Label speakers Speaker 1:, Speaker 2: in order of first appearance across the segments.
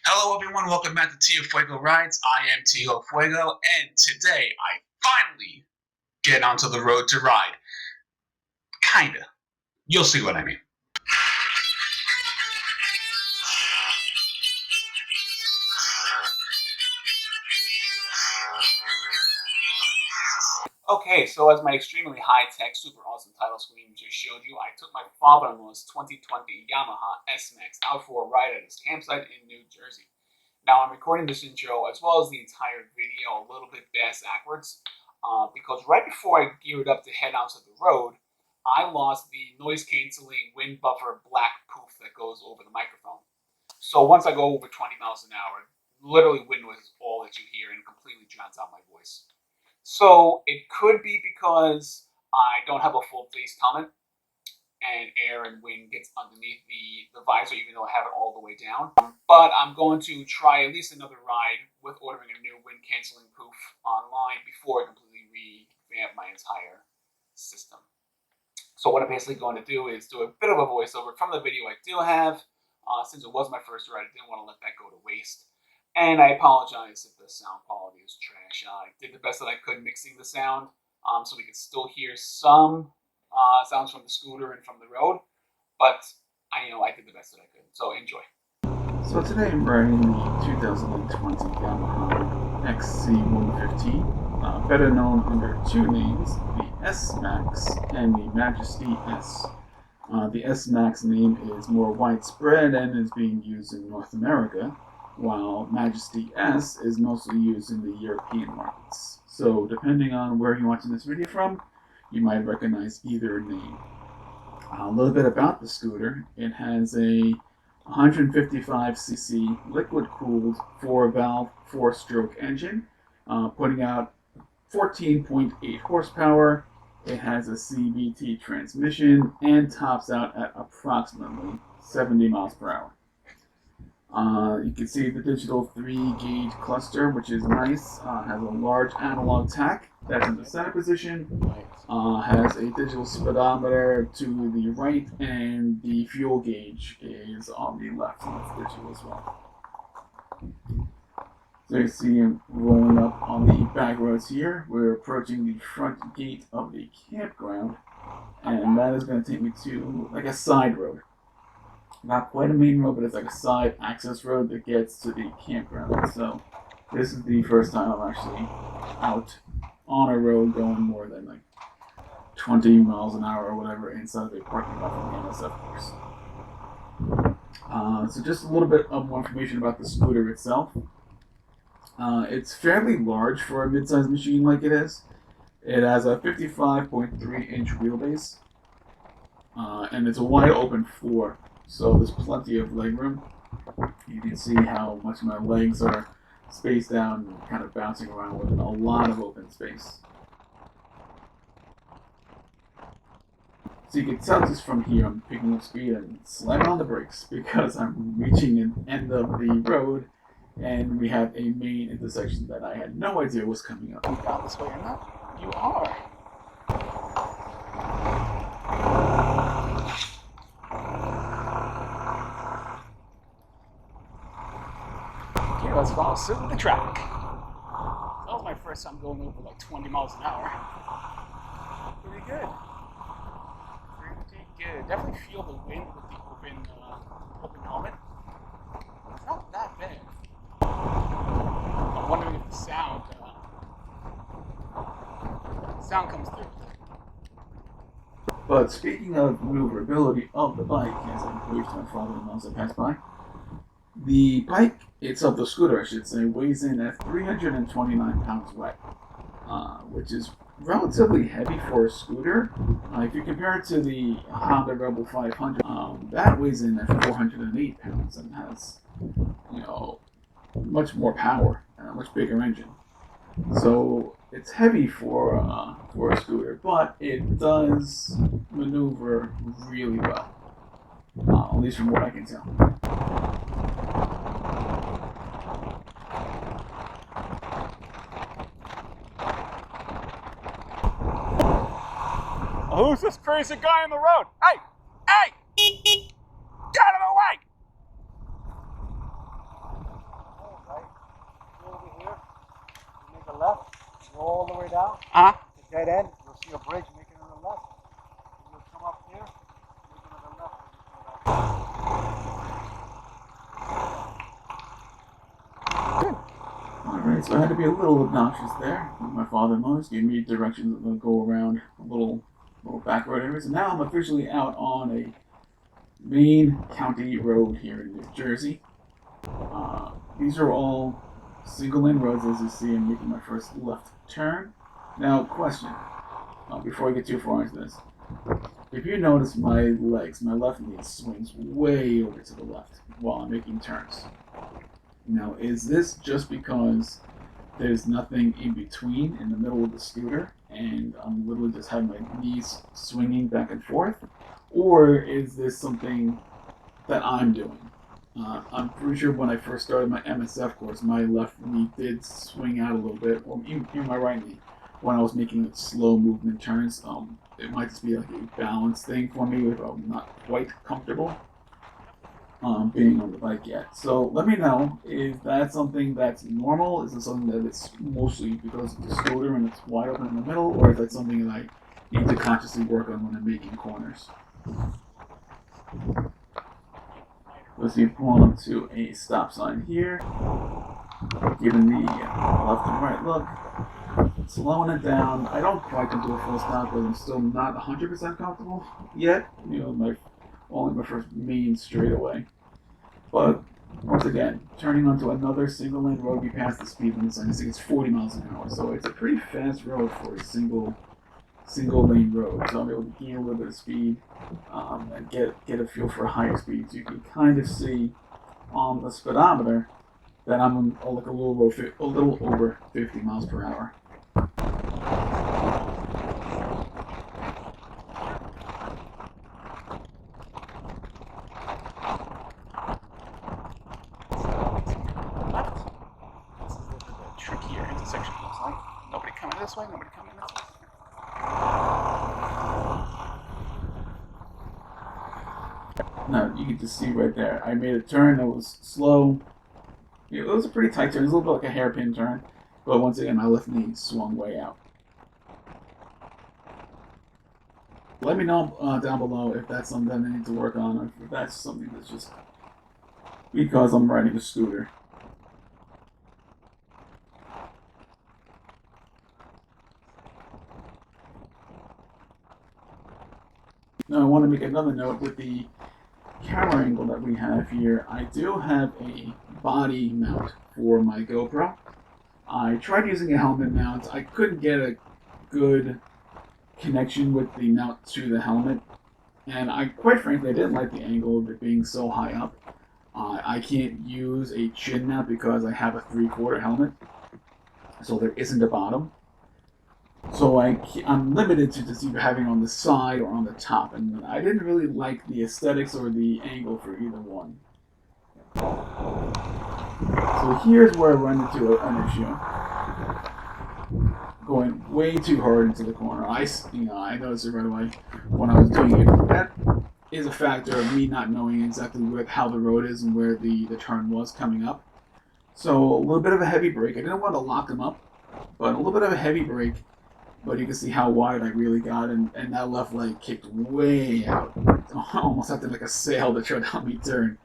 Speaker 1: Hello everyone, welcome back to Tio Fuego Rides. I am Tio Fuego, and today I finally get onto the road to ride. Kinda. You'll see what I mean. Okay, so as my extremely high-tech, super awesome title screen just showed you, I took my father-in-law's 2020 Yamaha SMAX out for a ride at his campsite in New Jersey. Now I'm recording this intro as well as the entire video a little bit backwards because right before I geared up to head onto the road, I lost the noise-canceling wind buffer black poof that goes over the microphone. So once I go over 20 miles an hour, literally wind noise is all that you hear and completely drowns out my voice. So it could be because I don't have a full face helmet and air and wind gets underneath the visor, even though I have it all the way down. But I'm going to try at least another ride with ordering a new wind canceling poof online before I completely revamp my entire system. So what I'm basically going to do is do a bit of a voiceover from the video I do have. Since it was my first ride, I didn't want to let that go to waste. And I apologize if the sound quality is trash. I did the best that I could mixing the sound so we could still hear some sounds from the scooter and from the road, but I did the best that I could. So enjoy.
Speaker 2: So today I'm riding the 2020 Yamaha XC115, better known under two names, the SMAX and the Majesty S. The SMAX name is more widespread and is being used in North America, while Majesty S is mostly used in the European markets. So depending on where you're watching this video from, you might recognize either name. A little bit about the scooter. It has a 155cc liquid-cooled 4-valve, 4-stroke engine, putting out 14.8 horsepower. It has a CVT transmission and tops out at approximately 70 miles per hour. You can see the digital 3-gauge cluster, which is nice. Has a large analog tack that's in the center position. Has a digital speedometer to the right, and the fuel gauge is on the left, and it's digital as well. So you see him rolling up on the back roads here. We're approaching the front gate of the campground, and that is going to take me to like a side road. Not quite a main road, but it's like a side access road that gets to the campground. So this is the first time I'm actually out on a road going more than like 20 miles an hour or whatever inside of a parking lot from the NSF course. So just a little bit of more information about the scooter itself. It's fairly large for a mid-sized machine like it is. It has a 55.3-inch wheelbase, and it's a wide open floor, so there's plenty of leg room. You can see how much my legs are spaced out and kind of bouncing around with a lot of open space. So you can tell just from here I'm picking up speed and slamming on the brakes because I'm reaching the end of the road and we have a main intersection that I had no idea was coming up.
Speaker 1: You got this way or not? You are. Okay, let's follow suit with the traffic. That was my first time going over like 20 miles an hour. Pretty good. Definitely feel the wind with the open helmet. It's not that bad. I'm wondering if the sound comes through.
Speaker 2: But speaking of maneuverability of the bike, as I waved to my father-in-law as I passed by, the bike itself, the scooter I should say, weighs in at 329 pounds wet, which is relatively heavy for a scooter. If you compare it to the Honda Rebel 500, that weighs in at 408 pounds and has, much more power and a much bigger engine. So it's heavy for a scooter, but it does maneuver really well, at least from what I can tell.
Speaker 1: Who's this crazy guy on the road? Hey! Hey! Get out of the way!
Speaker 3: go all the way down.
Speaker 1: Uh-huh.
Speaker 3: The dead end, you'll see a bridge, make it on the left. And you'll come up here, make it on the left.
Speaker 2: Alright, so I had to be a little obnoxious there. My father-in-law's gave me directions that will go around a little back road areas. And now I'm officially out on a main county road here in New Jersey. These are all single-lane roads, as you see. I'm making my first left turn. Now, question, before I get too far into this. If you notice my legs, my left knee swings way over to the left while I'm making turns. Now, is this just because there's nothing in between in the middle of the scooter and I'm literally just having my knees swinging back and forth? Or is this something that I'm doing? I'm pretty sure when I first started my MSF course, my left knee did swing out a little bit, or even my right knee, when I was making slow movement turns. It might just be like a balance thing for me if I'm not quite comfortable being on the bike yet. So let me know, is that something that's normal? Is it something that it's mostly because of the scooter and it's wide open in the middle? Or is that something that I need to consciously work on when I'm making corners? Let's see, pulling up to a stop sign here, giving the left and right look, slowing it down. I don't quite come to a full stop because I'm still not 100% comfortable yet. You know, only my first main straightaway. But once again, turning onto another single lane road, we passed the speed limit sign. I think it's 40 miles an hour, so it's a pretty fast road for a single lane road. So I'm able to gain a little bit of speed and get a feel for higher speeds. You can kind of see on the speedometer that I'm like a little over 50 miles per hour. Trickier intersection looks like. Nobody coming this way, nobody coming this way. Now you can just see right there, I made a turn that was slow. It was a pretty tight turn, it was a little bit like a hairpin turn, but once again my left knee swung way out. Let me know down below if that's something that I need to work on, or if that's something that's just because I'm riding a scooter. Now I want to make another note with the camera angle that we have here. I do have a body mount for my GoPro. I tried using a helmet mount. I couldn't get a good connection with the mount to the helmet, and quite frankly I didn't like the angle of it being so high up. I can't use a chin mount because I have a 3/4 helmet, so there isn't a bottom. So I'm limited to just either having on the side or on the top, and I didn't really like the aesthetics or the angle for either one. So here's where I run into an issue. Going way too hard into the corner. I noticed it right away when I was doing it. That is a factor of me not knowing exactly how the road is and where the turn was coming up. So a little bit of a heavy brake. I didn't want to lock them up, but a little bit of a heavy brake. But you can see how wide I really got, and that left leg kicked way out. I almost had to make a sail to try to help me turn.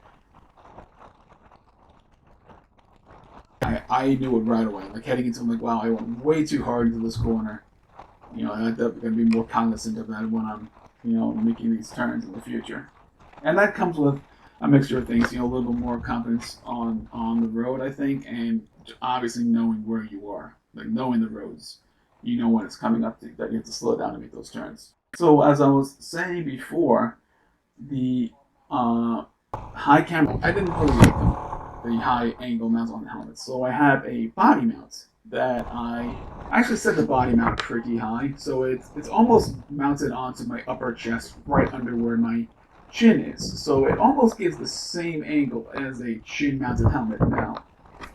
Speaker 2: I knew it right away. Like heading into it, I'm like, wow, I went way too hard into this corner. You know, I'm going to be more cognizant of that when I'm, making these turns in the future. And that comes with a mixture of things, a little bit more confidence on the road, I think, and obviously knowing where you are, like knowing the roads. You know when it's coming up that you have to slow down to make those turns. So as I was saying before, the high camera, I didn't really like them, the high angle mounts on the helmet. So I have a body mount that I actually set the body mount pretty high. So it's almost mounted onto my upper chest right under where my chin is. So it almost gives the same angle as a chin mounted helmet. Now,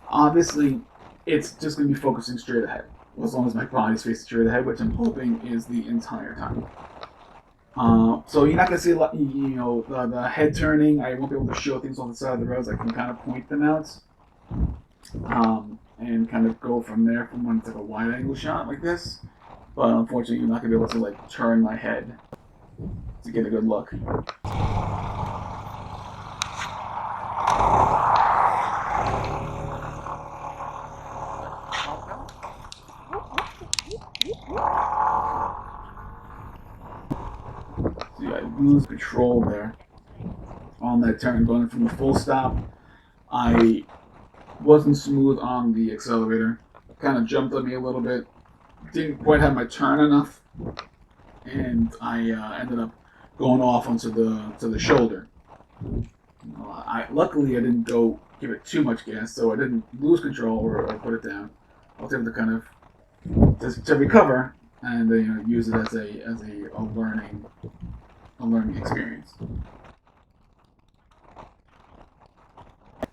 Speaker 2: obviously, it's just going to be focusing straight ahead. As long as my body's facing straight ahead, which I'm hoping is the entire time. So you're not going to see a lot, the head turning. I won't be able to show things on the side of the roads. I can kind of point them out. and kind of go from there from when it's like a wide angle shot like this. But unfortunately, you're not gonna be able to like turn my head to get a good look. See, I lose control there on that turn going from the full stop. I wasn't smooth on the accelerator. Kind of jumped on me a little bit. Didn't quite have my turn enough, and I ended up going off onto the shoulder. Luckily I didn't go give it too much gas, so I didn't lose control or put it down. I was able to kind of to recover and use it as a learning experience.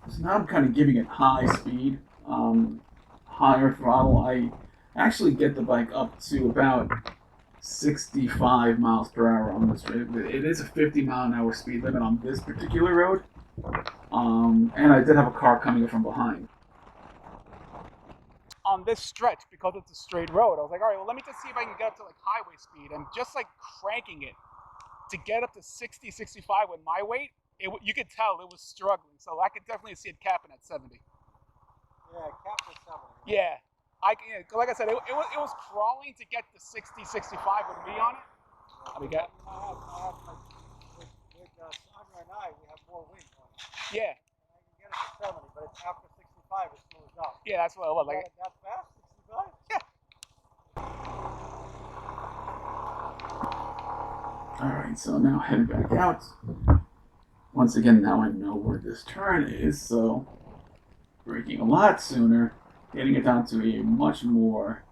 Speaker 2: So now I'm kind of giving it high speed, higher throttle. I actually get the bike up to about 65 miles per hour on this road. It is a 50-mile-an-hour speed limit on this particular road, and I did have a car coming up from behind.
Speaker 1: On this stretch, because it's a straight road, I was like, all right, well, let me just see if I can get up to like highway speed, and just like cranking it to get up to 60, 65 with my weight, you could tell it was struggling. So I could definitely see it capping at 70.
Speaker 3: Yeah, cap at 70.
Speaker 1: Yeah. Like I said, it was crawling to get to 60, 65 with me on it.
Speaker 3: Yeah,
Speaker 1: We got,
Speaker 3: I have like, with Sandra and I, we have more weight on it.
Speaker 1: yeah.
Speaker 3: And I can get it to 70, but it's after 65, it slows down.
Speaker 1: Yeah, that's what it was. Like,
Speaker 3: That fast, 65?
Speaker 1: yeah.
Speaker 2: Alright, so now heading back out. Once again, now I know where this turn is, so braking a lot sooner, getting it down to a much more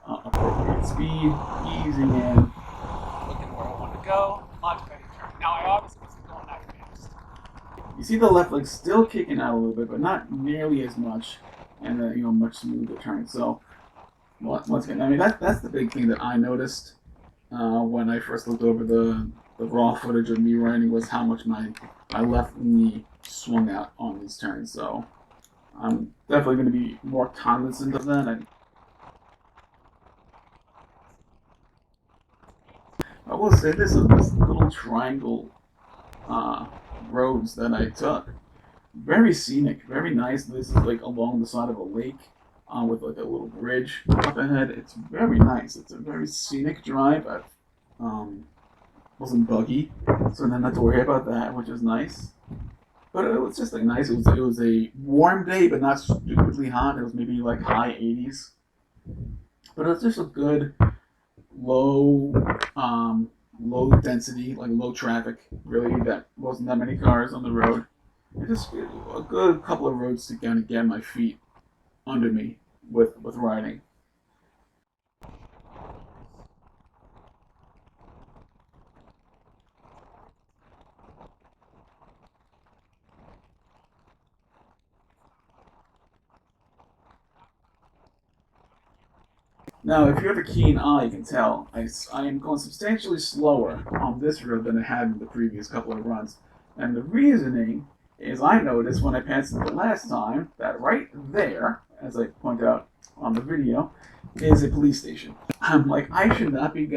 Speaker 2: appropriate speed, easing in.
Speaker 1: Looking where I want to go, much better turn. Now I obviously wasn't going that fast.
Speaker 2: You see the left leg still kicking out a little bit, but not nearly as much, and much smoother turn. So once again, I mean that's the big thing that I noticed when I first looked over the raw footage of me riding, was how much my left knee swung out on these turns. So I'm definitely going to be more cognizant of that. And I will say this little triangle roads that I took, very scenic, very nice. This is like along the side of a lake with like a little bridge up ahead. It's very nice. It's a very scenic drive. Wasn't buggy, so I didn't have to worry about that, which is nice. But it was just like nice. It was a warm day, but not stupidly hot. It was maybe like high 80s. But it was just a good low density, like low traffic. Really, that wasn't that many cars on the road. It just a good couple of roads to kind of get my feet under me with riding. Now, if you have a keen eye, you can tell I am going substantially slower on this road than I had in the previous couple of runs. And the reasoning is I noticed when I passed it the last time that right there, as I point out on the video, is a police station. I'm like, I should not be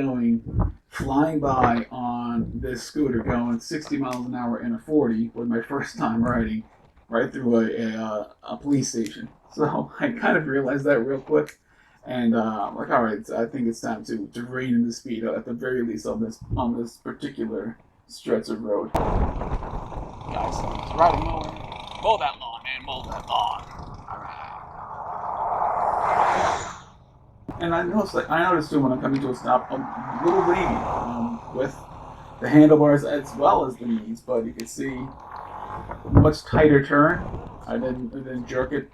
Speaker 2: flying by on this scooter going 60 miles an hour in a 40 with my first time riding right through a police station. So I kind of realized that real quick. And like, all right, I think it's time to rein in the speed at the very least on this particular stretch of road.
Speaker 1: Guys, it's riding mower. Mow that lawn, man. Mow that lawn. All right.
Speaker 2: And I noticed too when I'm coming to a stop, a little wavy with the handlebars as well as the knees, but you can see a much tighter turn. I didn't jerk it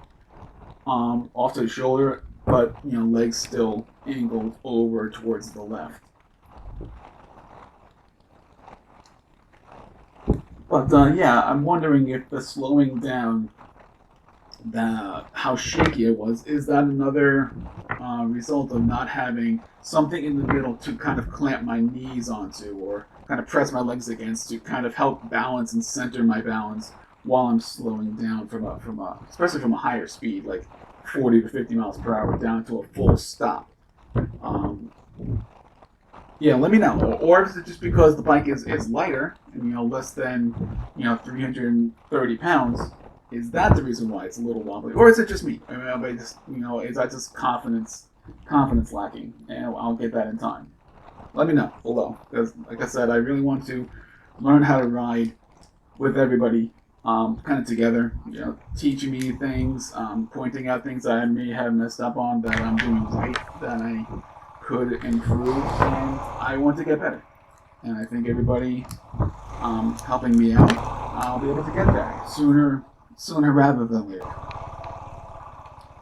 Speaker 2: off to the shoulder, but legs still angled over towards the left. But yeah, I'm wondering if the slowing down, how shaky it was, is that another result of not having something in the middle to kind of clamp my knees onto, or kind of press my legs against to kind of help balance and center my balance while I'm slowing down especially from a higher speed, like 40 to 50 miles per hour, down to a full stop. Yeah, let me know. Or is it just because the bike is lighter and less than 330 pounds? Is that the reason why it's a little wobbly, or is it just me? Is that just confidence lacking? And I'll get that in time. Let me know below, because like I said, I really want to learn how to ride with everybody, kind of together. Teaching me things, pointing out things that I may have messed up on that I'm doing right, that I could improve, and I want to get better. And I think everybody helping me out, I'll be able to get there sooner rather than later.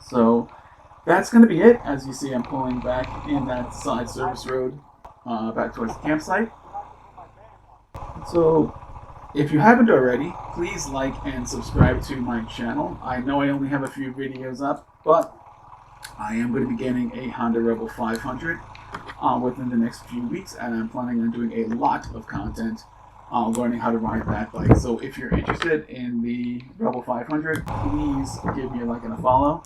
Speaker 2: So that's going to be it. As you see, I'm pulling back in that side service road back towards the campsite. So if you haven't already, please like and subscribe to my channel. I know I only have a few videos up, but I am going to be getting a Honda Rebel 500 within the next few weeks, and I'm planning on doing a lot of content learning how to ride that bike. So if you're interested in the Rebel 500, please give me a like and a follow.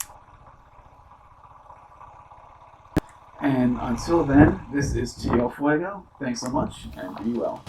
Speaker 2: And until then, this is Tio Fuego. Thanks so much, and be well.